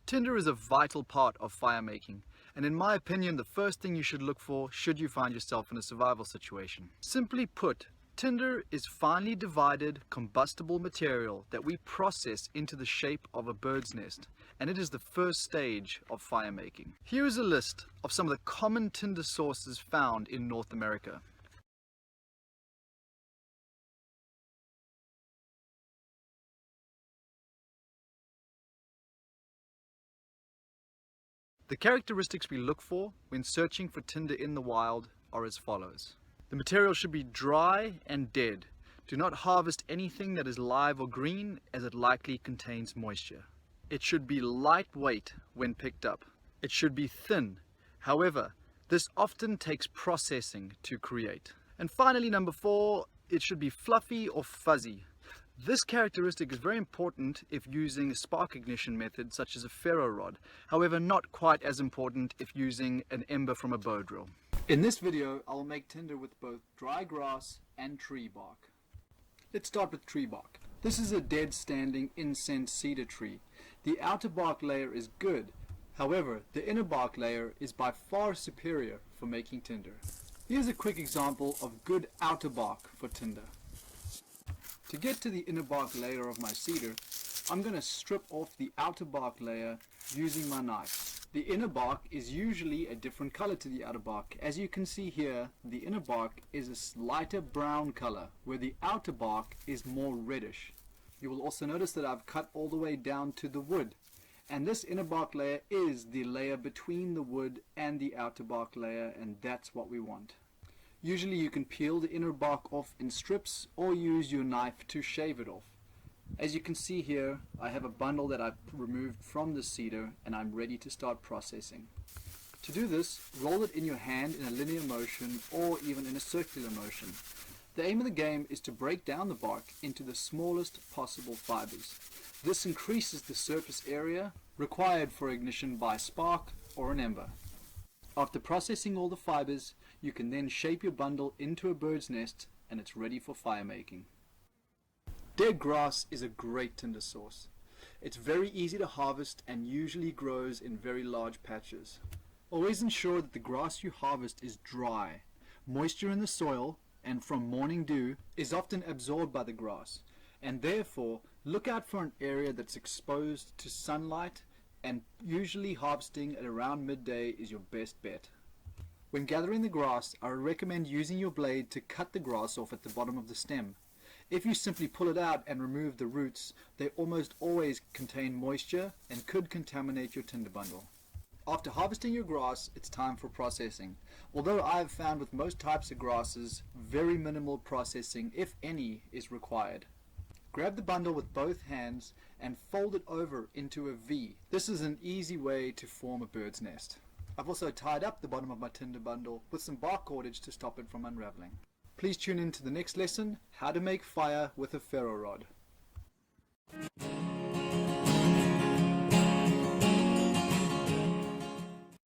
Tinder is a vital part of fire making, and in my opinion the first thing you should look for should you find yourself in a survival situation. Simply put, tinder is finely divided combustible material that we process into the shape of a bird's nest, and it is the first stage of fire making. Here is a list of some of the common tinder sources found in North America. The characteristics we look for when searching for tinder in the wild are as follows. The material should be dry and dead. Do not harvest anything that is live or green, as it likely contains moisture. It should be lightweight when picked up. It should be thin. However, this often takes processing to create. And finally, number 4, it should be fluffy or fuzzy. This characteristic is very important if using a spark ignition method such as a ferro rod, however not quite as important if using an ember from a bow drill. In this video I will make tinder with both dry grass and tree bark. Let's start with tree bark. This is a dead standing incense cedar tree. The outer bark layer is good, however the inner bark layer is by far superior for making tinder. Here's a quick example of good outer bark for tinder. To get to the inner bark layer of my cedar, I'm going to strip off the outer bark layer using my knife. The inner bark is usually a different color to the outer bark. As you can see here, the inner bark is a lighter brown color, where the outer bark is more reddish. You will also notice that I've cut all the way down to the wood. And this inner bark layer is the layer between the wood and the outer bark layer, and that's what we want. Usually you can peel the inner bark off in strips or use your knife to shave it off. As you can see here, I have a bundle that I've removed from the cedar and I'm ready to start processing. To do this, roll it in your hand in a linear motion or even in a circular motion. The aim of the game is to break down the bark into the smallest possible fibers. This increases the surface area required for ignition by spark or an ember. After processing all the fibers, you can then shape your bundle into a bird's nest and it's ready for fire making. Dead grass is a great tinder source. It's very easy to harvest and usually grows in very large patches. Always ensure that the grass you harvest is dry. Moisture in the soil and from morning dew is often absorbed by the grass, and therefore look out for an area that's exposed to sunlight, and usually harvesting at around midday is your best bet. When gathering the grass, I recommend using your blade to cut the grass off at the bottom of the stem. If you simply pull it out and remove the roots, they almost always contain moisture and could contaminate your tinder bundle. After harvesting your grass, it's time for processing. Although I have found with most types of grasses, very minimal processing, if any, is required. Grab the bundle with both hands and fold it over into a V. This is an easy way to form a bird's nest. I've also tied up the bottom of my tinder bundle with some bark cordage to stop it from unraveling. Please tune in to the next lesson, how to make fire with a ferro rod.